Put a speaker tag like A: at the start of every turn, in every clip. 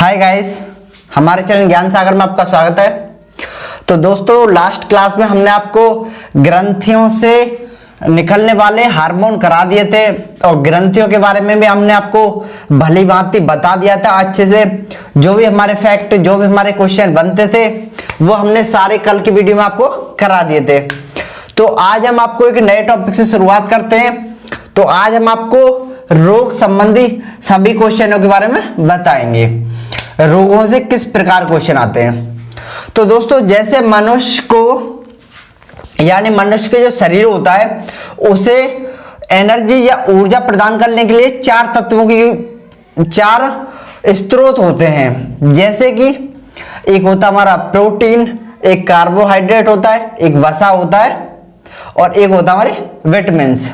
A: Hi guys, हमारे channel ज्ञान सागर में आपका स्वागत है। तो दोस्तों, लास्ट क्लास में हमने आपको ग्रंथियों से निकलने वाले हार्मोन करा दिए थे और ग्रंथियों के बारे में भी हमने आपको भली भांति बता दिया था अच्छे से। जो भी हमारे फैक्ट, जो भी हमारे क्वेश्चन बनते थे वो हमने सारे कल की वीडियो में आपको करा दिए थे। तो आज हम आपको एक नए टॉपिक से शुरुआत करते हैं। तो आज हम आपको रोग संबंधी सभी क्वेश्चनों के बारे में बताएंगे। रोगों से किस प्रकार क्वेश्चन आते हैं। तो दोस्तों, जैसे मनुष्य को यानी मनुष्य के जो शरीर होता है उसे एनर्जी या ऊर्जा प्रदान करने के लिए चार तत्वों की चार स्रोत होते हैं। जैसे कि एक होता हमारा प्रोटीन, एक कार्बोहाइड्रेट होता है, एक वसा होता है और एक होता है हमारे विटामिन्स।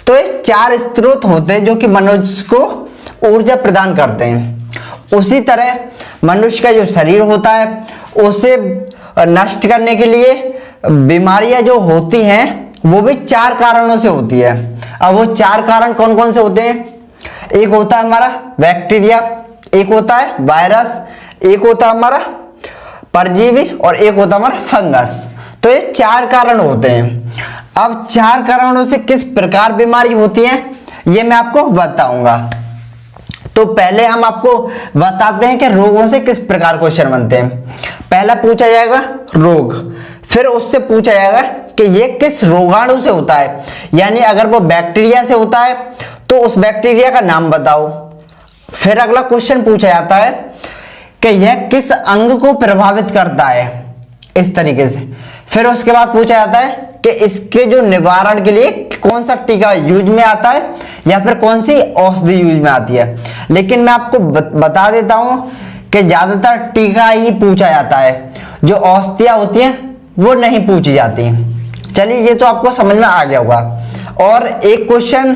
A: तो ये चार स्रोत होते हैं जो कि मनुष्य को ऊर्जा प्रदान करते हैं। उसी तरह मनुष्य का जो शरीर होता है उसे नष्ट करने के लिए बीमारियां जो होती हैं वो भी चार कारणों से होती है। अब वो चार कारण कौन कौन से होते हैं? एक होता है हमारा बैक्टीरिया, एक होता है वायरस, एक होता है हमारा परजीवी और एक होता है हमारा फंगस। तो ये चार कारण होते हैं। अब चार कारणों से किस प्रकार बीमारी होती है ये मैं आपको बताऊंगा। तो पहले हम आपको बताते हैं कि रोगों से किस प्रकार क्वेश्चन बनते हैं। पहला पूछा जाएगा रोग, फिर उससे पूछा जाएगा कि ये किस रोगाणु से होता है, यानी अगर वो बैक्टीरिया से होता है तो उस बैक्टीरिया का नाम बताओ। फिर अगला क्वेश्चन पूछा जाता है कि यह किस अंग को प्रभावित करता है, इस तरीके से। फिर उसके बाद पूछा जाता है कि इसके जो निवारण के लिए कौन सा टीका यूज में आता है या फिर कौन सी औषधि यूज में आती है। लेकिन मैं आपको बता देता हूं कि ज्यादातर टीका ही पूछा जाता है, जो औषधियां होती हैं वो नहीं पूछी जाती। चलिए, ये तो आपको समझ में आ गया होगा। और एक क्वेश्चन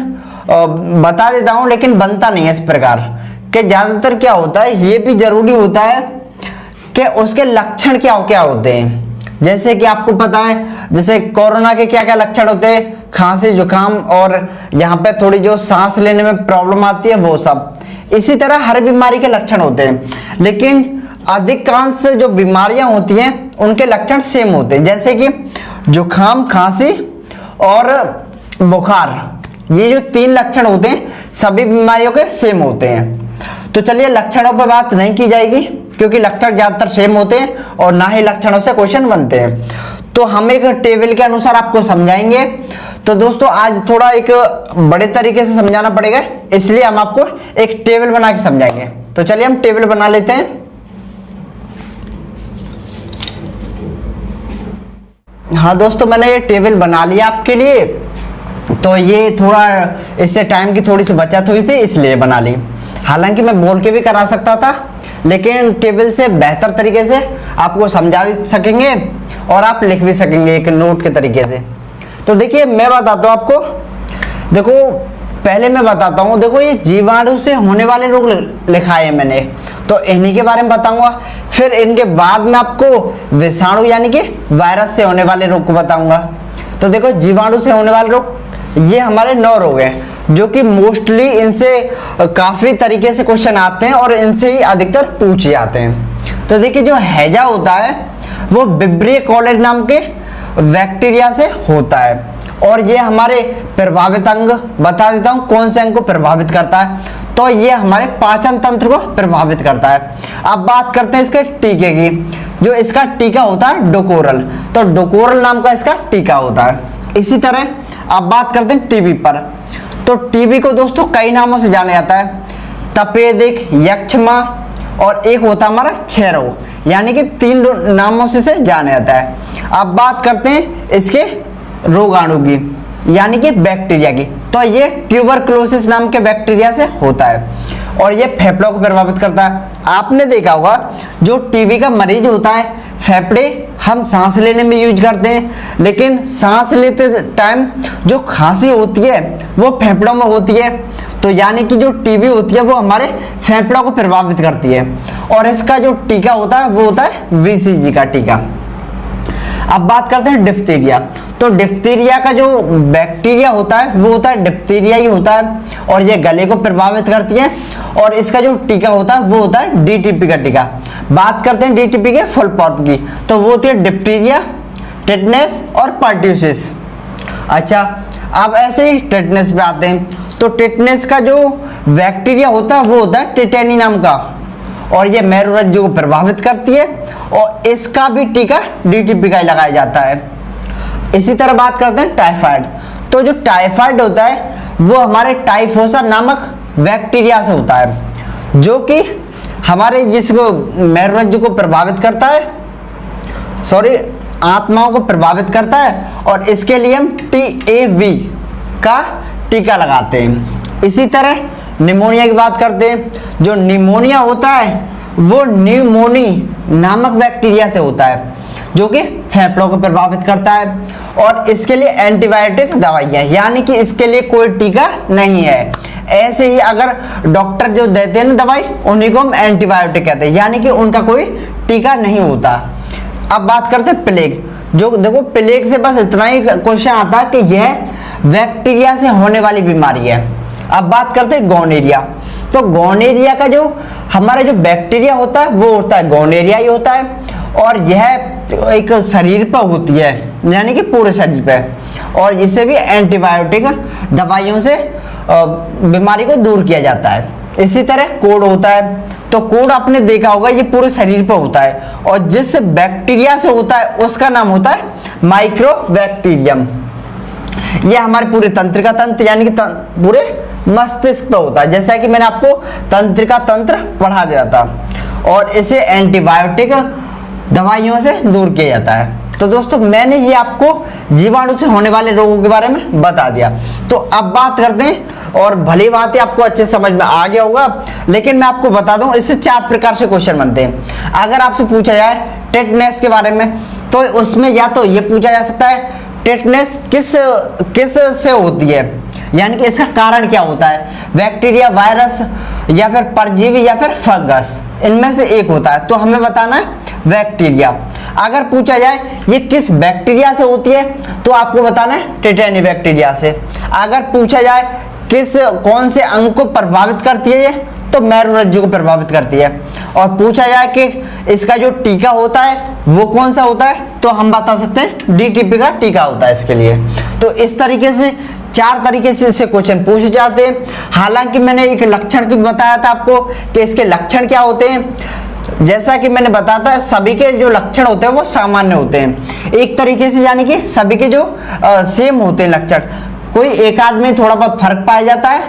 A: बता देता हूं लेकिन बनता नहीं है इस प्रकार कि ज्यादातर क्या होता है, ये भी जरूरी होता है कि उसके लक्षण क्या क्या होते हैं। जैसे कि आपको पता है, जैसे कोरोना के क्या क्या लक्षण होते हैं, खांसी, जुकाम और यहाँ पे थोड़ी जो सांस लेने में प्रॉब्लम आती है वो सब। इसी तरह हर बीमारी के लक्षण होते हैं, लेकिन अधिकांश जो बीमारियां होती हैं उनके लक्षण सेम होते हैं। जैसे कि जुकाम, खांसी और बुखार, ये जो तीन लक्षण होते हैं सभी बीमारियों के सेम होते हैं। तो चलिए, लक्षणों पर बात नहीं की जाएगी क्योंकि लक्षण ज्यादातर सेम होते हैं और ना ही लक्षणों से क्वेश्चन बनते हैं। तो हम एक टेबल के अनुसार आपको समझाएंगे। तो दोस्तों, आज थोड़ा एक बड़े तरीके से समझाना पड़ेगा, इसलिए हम आपको एक टेबल बना के समझाएंगे। तो चलिए हम टेबल बना लेते हैं। हाँ दोस्तों, मैंने ये टेबल बना लिया आपके लिए। तो ये थोड़ा इससे टाइम की थोड़ी सी बचत हुई थी इसलिए बना ली। हालांकि मैं बोल के भी करा सकता था, लेकिन टेबल से बेहतर तरीके से आपको समझा भी सकेंगे और आप लिख भी सकेंगे एक नोट के तरीके से। तो देखिए, मैं बताता हूँ आपको। देखो, पहले मैं बताता हूँ। देखो, ये जीवाणु से होने वाले रोग लिखा है मैंने, तो इन्हीं के बारे में बताऊंगा। फिर इनके बाद में आपको विषाणु यानी कि वायरस से होने वाले रोग को बताऊंगा। तो देखो, जीवाणु से होने वाले रोग ये हमारे 9 रोग हैं जो कि मोस्टली इनसे काफी तरीके से क्वेश्चन आते हैं और इनसे ही अधिकतर पूछे जाते हैं। तो देखिए, जो हैजा होता है वो विब्रियो कॉलेज नाम के बैक्टीरिया से होता है और ये हमारे प्रभावित अंग, बता देता हूं कौन से अंग को प्रभावित करता है। तो ये हमारे पाचन तंत्र को प्रभावित करता है। अब बात करते हैं इसके टीके की। जो इसका टीका होता है डोकोरल, तो डोकोरल नाम का इसका टीका होता है। इसी तरह अब बात करते हैं टीबी पर। तो टीबी को दोस्तों कई नामों से जाना जाता है, तपेदिक, यक्षमा और एक होता हमारा क्षय रोग, यानी कि 3 नामों से जाना जाता है। अब बात करते हैं इसके रोगाणु की, यानी कि बैक्टीरिया की। तो ये ट्यूबरकुलोसिस नाम के बैक्टीरिया से होता है और ये फेफड़ों को प्रभावित करता है। आपने देखा होगा जो टीबी का मरीज होता है, फेफड़े हम सांस लेने में यूज करते हैं, लेकिन सांस लेते टाइम जो खांसी होती है वो फेफड़ों में होती है। तो यानी कि जो टीबी होती है वो हमारे फेफड़ों को प्रभावित करती है और इसका जो टीका होता है वो होता है बीसीजी का टीका। अब बात करते हैं डिप्थीरिया। तो डिप्थीरिया का जो बैक्टीरिया होता है वो होता है डिप्थीरिया ही होता है और ये गले को प्रभावित करती है और इसका जो टीका होता है वो होता है डीटीपी का टीका। बात करते हैं डीटीपी के फुल फॉर्म की, तो वो होती है डिप्थीरिया, टेटनस और पर्ट्यूसिस। अच्छा, अब ऐसे ही टेटनस पे आते हैं। तो टेटनस का जो बैक्टीरिया होता है वो होता है टेटेनी नाम का और ये मेरुरज्जु को प्रभावित करती है और इसका भी टीका डीटीपी का ही लगाया जाता है। इसी तरह बात करते हैं टाइफाइड। तो जो टाइफाइड होता है वो हमारे टाइफोसा नामक बैक्टीरिया से होता है जो कि हमारे जिसको मेरुरज्जु को प्रभावित करता है, आत्माओं को प्रभावित करता है और इसके लिए हम TAV का टीका लगाते हैं। इसी तरह निमोनिया की बात करते हैं। जो निमोनिया होता है वो न्यूमोनी नामक बैक्टीरिया से होता है जो कि फेफड़ों को प्रभावित करता है और इसके लिए एंटीबायोटिक दवाइयाँ, यानी कि इसके लिए कोई टीका नहीं है। ऐसे ही अगर डॉक्टर जो देते हैं ना दवाई, उन्हीं को हम एंटीबायोटिक कहते हैं, यानी कि उनका कोई टीका नहीं होता। अब बात करते हैं प्लेग। जो देखो प्लेग से बस इतना ही क्वेश्चन आता है कि यह बैक्टीरिया से होने वाली बीमारी है। अब बात करते हैं गोनेरिया। तो गोनेरिया का जो हमारा जो बैक्टीरिया होता है वो होता है गोनेरिया ही होता है और यह एक शरीर पर होती है, यानी कि पूरे शरीर पे, और इसे भी एंटीबायोटिक दवाइयों से बीमारी को दूर किया जाता है। इसी तरह कोढ़ होता है। तो कोढ़ आपने देखा होगा ये पूरे शरीर पर होता है और जिस बैक्टीरिया से होता है उसका नाम होता है माइक्रोबैक्टीरियम। यह हमारे पूरे तंत्रिका तंत्र यानी कि पूरे मस्तिष्क पर होता है, जैसा कि मैंने आपको तंत्रिका तंत्र पढ़ा दिया था, और इसे एंटीबायोटिक दवाइयों से दूर किया जाता है। तो दोस्तों मैंने ये आपको जीवाणु से होने वाले रोगों के बारे में बता दिया। तो अब बात करते हैं, और भली बात है आपको अच्छे समझ में आ गया होगा, लेकिन मैं आपको बता दूं इससे 4 प्रकार से क्वेश्चन बनते हैं। अगर आपसे पूछा जाए टेटनस के बारे में तो उसमें या तो ये पूछा जा सकता है टेटनस किस से होती है, यानी कि इसका कारण क्या होता है, बैक्टीरिया, वायरस या फिर परजीवी या फिर फंगस, इनमें से एक होता है। तो हमें बताना है बैक्टीरिया। अगर पूछा जाए ये किस बैक्टीरिया से होती है तो आपको बताना है टेटेनी बैक्टीरिया से। अगर पूछा जाए कौन से अंग को प्रभावित करती है तो मेरुरज्जु को प्रभावित करती है, और पूछा जाए कि इसका जो टीका होता है वो कौन सा होता है तो हम बता सकते हैं डीटीपी का टीका होता है इसके लिए। तो इस तरीके से 4 तरीके से इससे क्वेश्चन पूछे जाते हैं। हालांकि मैंने एक लक्षण की बताया था आपको कि इसके लक्षण क्या होते हैं। जैसा कि मैंने बताया था सभी के जो लक्षण होते हैं वो सामान्य होते हैं एक तरीके से, यानी कि सभी के जो सेम होते हैं लक्षण, कोई एक आध में थोड़ा बहुत फर्क पाया जाता है,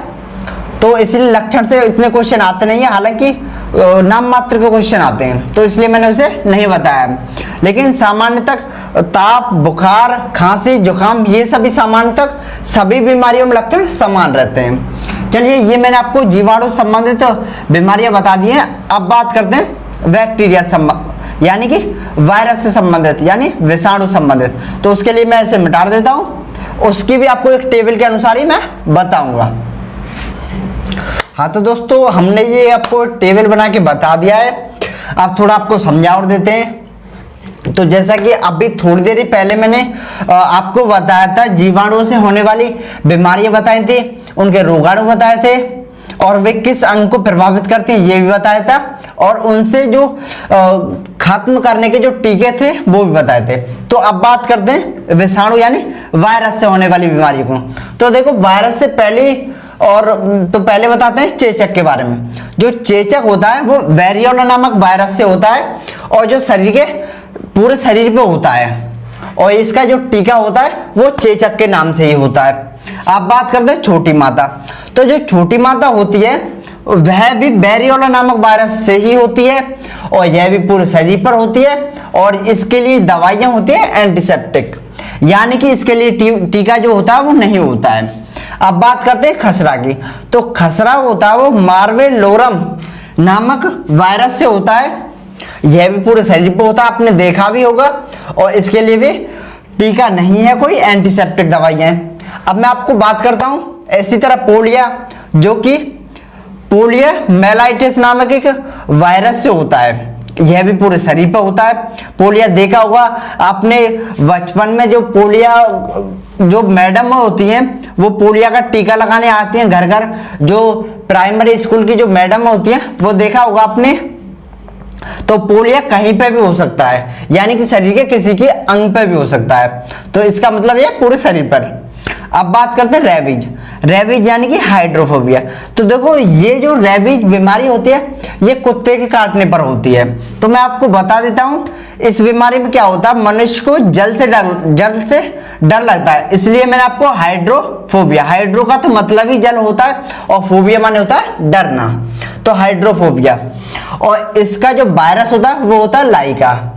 A: तो इसलिए लक्षण से इतने क्वेश्चन आते नहीं है। हालांकि नाम मात्र के क्वेश्चन आते हैं तो इसलिए मैंने उसे नहीं बताया, लेकिन सामान्यतः ताप, बुखार, खांसी, जुकाम, ये सभी सामान्यतः सभी बीमारियों में लक्षण समान रहते हैं। चलिए, ये मैंने आपको जीवाणु संबंधित बीमारियां बता दी हैं। अब बात करते हैं बैक्टीरिया यानी कि वायरस से संबंधित, यानी विषाणु संबंधित। तो उसके लिए मैं इसे मिटा देता हूँ, उसकी भी आपको एक टेबल के अनुसार ही मैं बताऊंगा। हाँ तो दोस्तों, हमने ये आपको टेबल बना के बता दिया है। अब थोड़ा आपको समझा और देते हैं। तो जैसा कि अभी थोड़ी देर पहले मैंने आपको बताया था जीवाणुओं से होने वाली बीमारियां बताई थी, उनके रोगाणु बताए थे और वे किस अंग को प्रभावित करते हैं ये भी बताया था, और उनसे जो खत्म करने के जो टीके थे वो भी बताए थे। तो अब बात करते हैं विषाणु यानी वायरस से होने वाली बीमारी को। तो देखो, वायरस से पहले बताते हैं चेचक के बारे में। जो चेचक होता है वो वेरियोला नामक वायरस से होता है और जो शरीर के पूरे शरीर पे होता है, और इसका जो टीका होता है वो चेचक के नाम से ही होता है। अब बात करते हैं छोटी माता। तो जो छोटी माता होती है वह भी वेरियोला नामक वायरस से ही होती है और यह भी पूरे शरीर पर होती है, और इसके लिए दवाइयां होती है एंटीसेप्टिक, यानी कि इसके लिए टीका जो होता है वो नहीं होता है। अब बात करते हैं खसरा की। तो खसरा होता है वो मार्वेलोरम नामक वायरस से होता है, यह भी पूरे शरीर पर होता है, आपने देखा भी होगा, और इसके लिए भी टीका नहीं है, कोई एंटीसेप्टिक दवाइयां हैं। अब मैं आपको बात करता हूं इसी तरह पोलिया, जो कि पोलियो मेलाइटिस नामक एक वायरस से होता है, यह भी पूरे शरीर पर होता है। पोलिया देखा होगा आपने बचपन में, जो पोलिया जो मैडम होती हैं वो पोलिया का टीका लगाने आती हैं घर घर, जो प्राइमरी स्कूल की जो मैडम होती हैं वो देखा होगा आपने। तो पोलिया कहीं पे भी हो सकता है, यानी कि शरीर के किसी के अंग पे भी हो सकता है। तो इसका मतलब ये पूरे शरीर पर। अब बात करते हैं रेबीज। रेबीज यानी कि हाइड्रोफोबिया। तो देखो ये जो रेबीज बीमारी होती है ये कुत्ते के काटने पर होती है। तो मैं आपको बता देता हूं इस बीमारी में क्या होता है, मनुष्य को जल से डर लगता है, इसलिए मैंने आपको हाइड्रोफोबिया, हाइड्रो का तो मतलब ही जल होता है और फोबिया माने होता है डरना, तो हाइड्रोफोबिया। और इसका जो वायरस होता है वो होता है लाइका।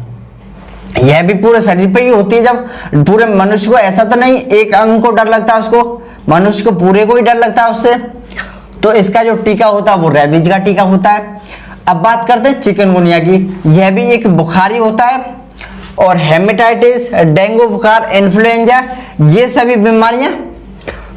A: यह भी पूरे शरीर पे ही होती है। जब पूरे मनुष्य को, ऐसा तो नहीं एक अंग को डर लगता है उसको, मनुष्य को पूरे को ही डर लगता है उससे। तो इसका जो टीका होता है वो रेबीज का टीका होता है। अब बात करते हैं चिकनगुनिया की। यह भी एक बुखारी होता है। और हेमेटाइटिस, डेंगू बुखार, इन्फ्लुएंजा, ये सभी बीमारियां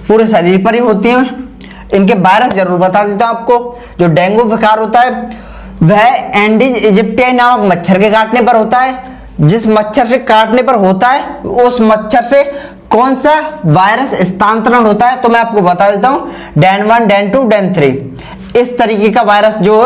A: पूरे शरीर पर ही होती हैं। इनके वायरस जरूर बता देता हूं आपको। जो डेंगू बुखार होता है वह एंडीज इजिप्टियाई नामक मच्छर के काटने पर होता है। जिस मच्छर से काटने पर होता है उस मच्छर से कौन सा वायरस स्थानांतरण होता है, तो मैं आपको बता देता हूं डेन 1, डेन 2, डेन 3। इस तरीके का वायरस जो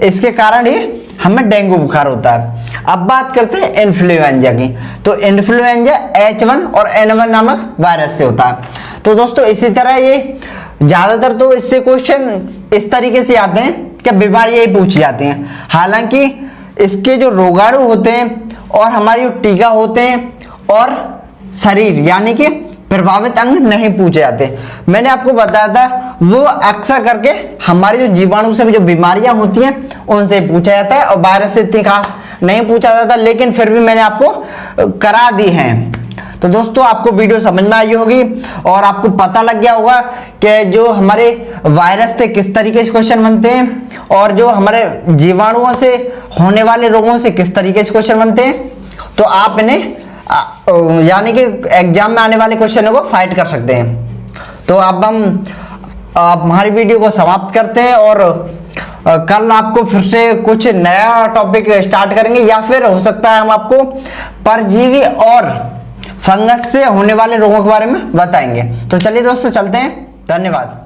A: इसके कारण ही हमें डेंगू बुखार होता है। अब बात करते हैं इन्फ्लुएंजा की। तो इन्फ्लुएंजा H1 और N1 नामक वायरस से होता है। तो दोस्तों इसी तरह ये ज्यादातर तो इससे क्वेश्चन इस तरीके से आते हैं कि बीमारियां ही पूछी जाती हैं। हालांकि इसके जो रोगाणु होते हैं और हमारे जो टीका होते हैं और शरीर यानी कि प्रभावित अंग नहीं पूछे जाते। मैंने आपको बताया था वो अक्सर करके हमारे जो जीवाणु से जो बीमारियां होती हैं उनसे पूछा जाता है और वायरस से इतनी खास नहीं पूछा जाता, लेकिन फिर भी मैंने आपको करा दी है। तो दोस्तों आपको वीडियो समझ में आई होगी और आपको पता लग गया होगा कि जो हमारे वायरस थे किस तरीके से क्वेश्चन बनते हैं और जो हमारे जीवाणुओं से होने वाले रोगों से किस तरीके से क्वेश्चन बनते हैं। तो आप इन्हें यानी कि एग्जाम में आने वाले क्वेश्चनों को फाइट कर सकते हैं। तो अब हम हमारी वीडियो को समाप्त करते हैं और कल आपको फिर से कुछ नया टॉपिक स्टार्ट करेंगे, या फिर हो सकता है हम आपको परजीवी और फंगस से होने वाले रोगों के बारे में बताएंगे। तो चलिए दोस्तों चलते हैं, धन्यवाद।